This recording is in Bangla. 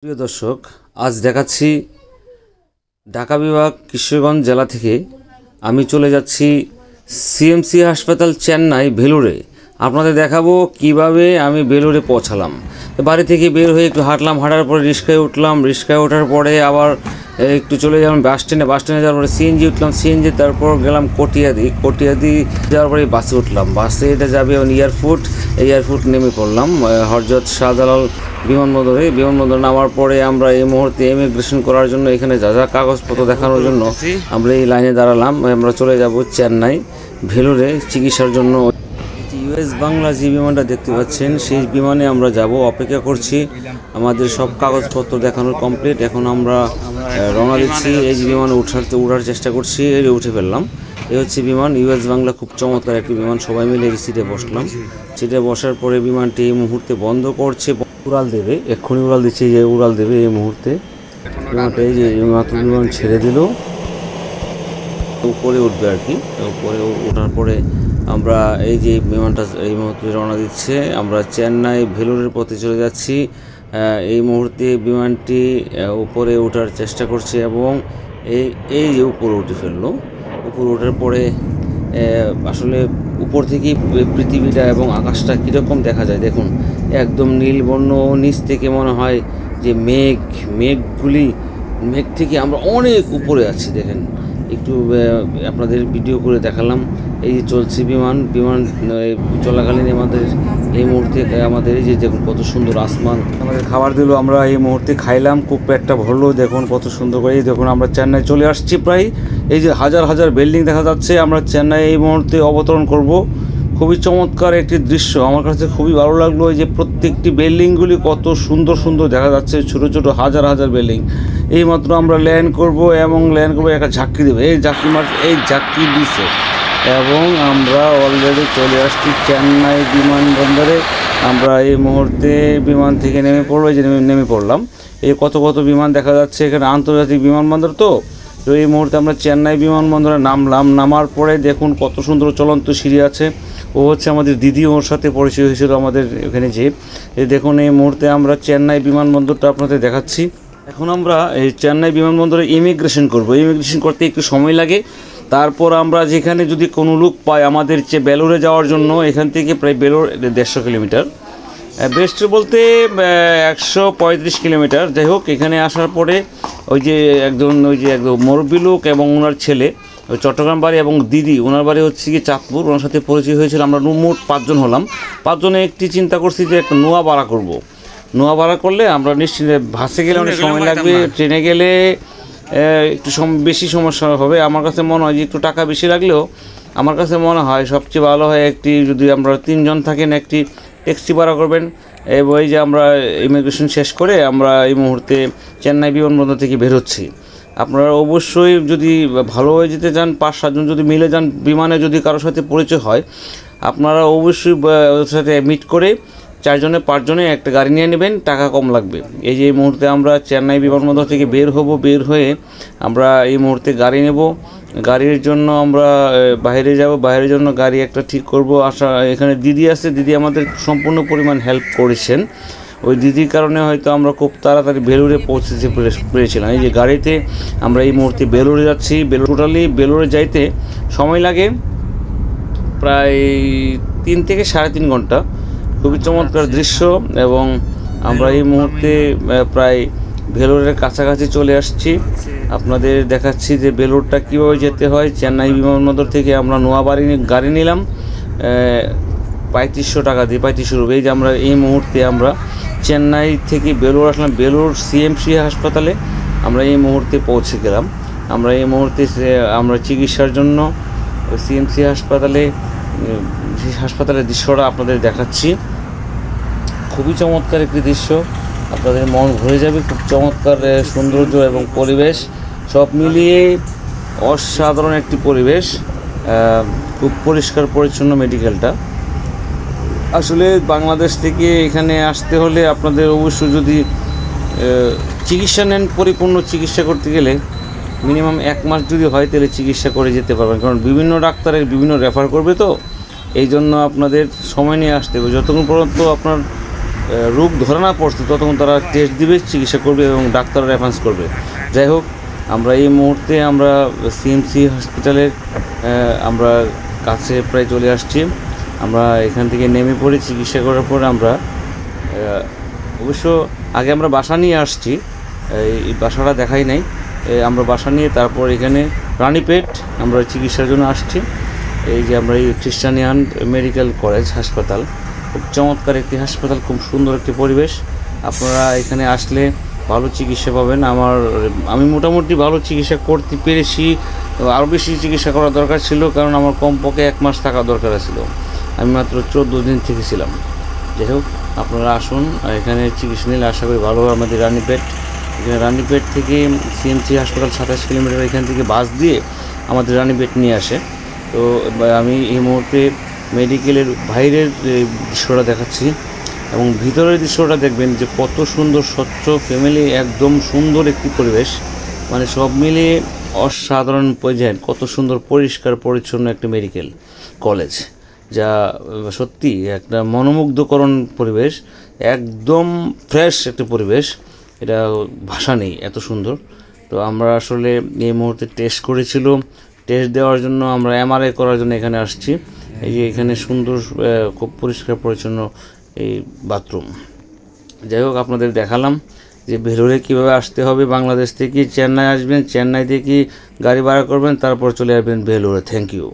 প্রিয় দর্শক, আজ দেখাচ্ছি ঢাকা বিভাগ কিশোরগঞ্জ জেলা থেকে আমি চলে যাচ্ছি সিএমসি হাসপাতাল চেন্নাই ভেলুরে। আপনাদের দেখাবো কিভাবে আমি ভেলুরে পৌঁছালাম। বাড়ি থেকে বের হয়ে একটু হাঁটলাম, হাঁটার পরে রিক্সায় উঠলাম, রিক্সায় ওঠার পরে আবার একটু চলে গেলাম বাস স্ট্যান্ডে যাওয়ার পরে সিএনজি উঠলাম, সিএনজি তারপর গেলাম কটিয়াদি যাওয়ার পরে বাসে উঠলাম, বাসে এটা যাবে এয়ারপোর্ট নেমে পড়লাম হযরত শাহজালাল বিমানবন্দর নামার পরে আমরা এই মুহূর্তে ইমিগ্রেশন করার জন্য এখানে যা যা কাগজপত্র দেখানোর জন্য আমরা এই লাইনে দাঁড়ালাম। আমরা চলে যাব চেন্নাই ভেলুরে চিকিৎসার জন্য। ইউএস বাংলা যে বিমানটা দেখতে পাচ্ছেন সেই বিমানে আমরা যাব, অপেক্ষা করছি। আমাদের সব কাগজপত্র দেখানোর কমপ্লিট। এখন আমরা রওনা দিচ্ছি। এই যে বিমানে উঠার চেষ্টা করছি, এই উঠে ফেললাম। এই হচ্ছে বিমান ইউএস বাংলা, খুব চমৎকার একটি বিমান। সবাই মিলে এই সিটে বসলাম। সিটে বসার পরে বিমানটি এই মুহূর্তে বন্ধ করছে, উড়াল দেবে, এক্ষুনি উড়াল দিচ্ছে, যে উড়াল দেবে এই মুহূর্তে। বিমানটা এই যে মাত্র বিমান ছেড়ে দিল, উপরে উঠবে আর কি। উপরে ওঠার পরে আমরা এই যে বিমানটা এই মুহূর্তে রওনা দিচ্ছে, আমরা চেন্নাই ভেলুরের পথে চলে যাচ্ছি। এই মুহূর্তে বিমানটি উপরে ওঠার চেষ্টা করছে এবং এই যে উপরে উঠে ফেললো। উপরে ওঠার পরে আসলে উপর থেকেই পৃথিবীটা এবং আকাশটা কীরকম দেখা যায় দেখুন, একদম নীলবর্ণ। নিচ থেকে মনে হয় যে মেঘ থেকে আমরা অনেক উপরে আছি। দেখেন, একটু আপনাদের ভিডিও করে দেখালাম। এই যে চলছে বিমান চলাকালীন আমাদের এই মুহূর্তে আমাদের এই যে দেখুন কত সুন্দর আসমান। আমাদের খাবার দিল, আমরা এই মুহূর্তে খাইলাম, খুব পেটটা ভরলো। দেখুন কত সুন্দর করে। এই দেখুন আমরা চেন্নাই চলে আসছি প্রায়। এই যে হাজার হাজার বিল্ডিং দেখা যাচ্ছে। আমরা চেন্নাই এই মুহূর্তে অবতরণ করব। খুবই চমৎকার একটি দৃশ্য, আমার কাছে খুবই ভালো লাগলো। এই যে প্রত্যেকটি বিল্ডিংগুলি কত সুন্দর সুন্দর দেখা যাচ্ছে, ছোট ছোট হাজার হাজার বিল্ডিং। এইমাত্র আমরা ল্যান্ড করব এবং ল্যান্ড করবো, একটা ঝাঁকি দেবে, এই ঝাঁকি দিচ্ছে এবং আমরা অলরেডি চলে আসছি চেন্নাই বিমানবন্দরে। আমরা এই মুহূর্তে বিমান থেকে নেমে পড়বো। এই যে নেমে পড়লাম। এই কত বিমান দেখা যাচ্ছে, এখানে আন্তর্জাতিক বিমানবন্দর তো এই মুহূর্তে আমরা চেন্নাই বিমানবন্দরে নামলাম। নামার পরে দেখুন কত সুন্দর চলন্ত সিঁড়ি আছে। ও হচ্ছে আমাদের দিদি, ওর সাথে পরিচয় হয়েছিল আমাদের এখানে যে। এই দেখুন এই মুহূর্তে আমরা চেন্নাই বিমানবন্দরটা আপনাদের দেখাচ্ছি। এখন আমরা এই চেন্নাই বিমানবন্দরে ইমিগ্রেশন করব। ইমিগ্রেশন করতে একটু সময় লাগে। তারপর আমরা যেখানে যদি কোনো লোক পাই আমাদের বেলুরে যাওয়ার জন্য, এখান থেকে প্রায় বেলুর 150 কিলোমিটার, বেস্ট বলতে 135 কিলোমিটার। যাই হোক, এখানে আসার পরে ওই যে একজন মুরব্বী লোক এবং ওনার ছেলে, ওই চট্টগ্রাম বাড়ি, এবং দিদি ওনার বাড়ি হচ্ছে কি চাঁদপুর, ওনার সাথে পরিচয় হয়েছিল। আমরা মোট 5 জন হলাম। 5 জনে একটি চিন্তা করছি যে একটা নোয়া ভাড়া করব। নোয়া ভাড়া করলে আমরা নিশ্চিন্তে, বাসে গেলে অনেক সময় লাগবে, ট্রেনে গেলে একটু বেশি সমস্যা হবে। আমার কাছে মনে হয় যে একটু টাকা বেশি লাগলেও আমার কাছে মনে হয় সবচেয়ে ভালো হয় একটি, যদি আমরা 3 জন থাকেন, একটি ট্যাক্সি ভাড়া করবেন। এবং এই যে আমরা ইমিগ্রেশন শেষ করে আমরা এই মুহূর্তে চেন্নাই বিমানবন্দর থেকে বের হচ্ছি। আপনারা অবশ্যই যদি ভালো হয়ে যেতে চান, 5-7 জন যদি মিলে যান বিমানে, যদি কারোর সাথে পরিচয় হয়, আপনারা অবশ্যই ওর সাথে মিট করে 4 জনে 5 জনে একটা গাড়ি নিয়ে নেবেন, টাকা কম লাগবে। এই যে এই মুহূর্তে আমরা চেন্নাই বিমানবন্দর থেকে বের হয়ে আমরা এই মুহূর্তে গাড়ি নেব। গাড়ির জন্য আমরা বাইরে যাব, বাইরের জন্য গাড়ি একটা ঠিক করব। এখানে দিদি আছে, দিদি আমাদের সম্পূর্ণ পরিমাণ হেল্প করেছেন। ওই দিদির কারণে হয়তো আমরা খুব তাড়াতাড়ি বেলুরে পৌঁছতে পেরেছিলাম। এই যে গাড়িতে আমরা এই মুহূর্তে বেলুরে যাচ্ছি। টোটালি বেলুরে যাইতে সময় লাগে প্রায় 3 থেকে 3.5 ঘন্টা। খুবই চমৎকার দৃশ্য। এবং আমরা এই মুহূর্তে প্রায় ভেলোরের কাছাকাছি চলে আসছি। আপনাদের দেখাচ্ছি যে ভেলোরটা কীভাবে যেতে হয়। চেন্নাই বিমানবন্দর থেকে আমরা নোয়া গাড়ি নিলাম 3500 টাকা দিয়ে, 3500 রুপি। এই যে আমরা এই মুহূর্তে আমরা চেন্নাই থেকে বেলুর আসলাম। বেলুর সিএমসি হাসপাতালে আমরা এই মুহূর্তে পৌঁছে গেলাম। আমরা এই মুহূর্তে আমরা চিকিৎসার জন্য সিএমসি হাসপাতালের দৃশ্যটা আপনাদের দেখাচ্ছি। খুবই চমৎকার একটি দৃশ্য, আপনাদের মন ভরে যাবে। খুব চমৎকার সৌন্দর্য এবং পরিবেশ সব মিলিয়ে অসাধারণ একটি পরিবেশ। খুব পরিষ্কার পরিচ্ছন্ন মেডিকেলটা। আসলে বাংলাদেশ থেকে এখানে আসতে হলে আপনাদের অবশ্যই যদি চিকিৎসা নেন, পরিপূর্ণ চিকিৎসা করতে গেলে মিনিমাম 1 মাস যদি হয় তাহলে চিকিৎসা করে যেতে পারবেন। কারণ বিভিন্ন ডাক্তারের বিভিন্ন রেফার করবে, তো এই জন্য আপনাদের সময় নিয়ে আসতে হবে। যতক্ষণ পর্যন্ত আপনার রোগ ধরা না পড়ছে ততক্ষণ তারা টেস্ট দিবে, চিকিৎসা করবে এবং ডাক্তার রেফারেন্স করবে। যাই হোক, আমরা এই মুহূর্তে আমরা সিএমসি হসপিটালের আমরা কাছে প্রায় চলে আসছি। আমরা এখান থেকে নেমে পড়ি। চিকিৎসা করার পর আমরা অবশ্য আগে আমরা বাসা নিয়ে আসছি, এই বাসাটা দেখাই নাই। আমরা বাসা নিয়ে তারপর এখানে রানীপেট আমরা চিকিৎসার জন্য আসছি। এই যে আমরা এই খ্রিস্টানিয়ান মেডিকেল কলেজ হাসপাতাল, খুব চমৎকার একটি হাসপাতাল, খুব সুন্দর একটি পরিবেশ। আপনারা এখানে আসলে ভালো চিকিৎসা পাবেন। আমি মোটামুটি ভালো চিকিৎসা করতে পেরেছি। আরও বেশি চিকিৎসা করা দরকার ছিল, কারণ আমার কমপক্ষে 1 মাস থাকা দরকার ছিল। আমি মাত্র 14 দিন থেকেছিলাম। যাই হোক, আপনারা আসুন, এখানে চিকিৎসা নিলে আশা করি ভালো। আমাদের রানীপেট, এখানে রানীপেট থেকে সিএমসি হাসপাতাল 27 কিলোমিটার, এখান থেকে বাস দিয়ে আমাদের রানীপেট নিয়ে আসে। তো আমি এই মুহূর্তে মেডিকেলের বাইরের দৃশ্যটা দেখাচ্ছি এবং ভিতরের দৃশ্যটা দেখবেন যে কত সুন্দর, স্বচ্ছ, ফ্যামিলি, একদম সুন্দর একটি পরিবেশ। মানে সব মিলিয়ে অসাধারণ পর্যায়ে কত সুন্দর পরিষ্কার পরিচ্ছন্ন একটি মেডিকেল কলেজ, যা সত্যি একটা মনোমুগ্ধকরণ পরিবেশ, একদম ফ্রেশ একটা পরিবেশ। এটা ভাষা নেই, এত সুন্দর। তো আমরা আসলে এই মুহূর্তে টেস্ট করেছিল, টেস্ট দেওয়ার জন্য আমরা এমআরআই করার জন্য এখানে আসছি। এই যে এখানে সুন্দর, খুব পরিষ্কার পরিচ্ছন্ন এই বাথরুম। যাই হোক, আপনাদের দেখালাম যে ভেলোরে কীভাবে আসতে হবে। বাংলাদেশ থেকে চেন্নাই আসবেন, চেন্নাই থেকে গাড়ি ভাড়া করবেন, তারপর চলে আসবেন ভেলোরে। Thank you.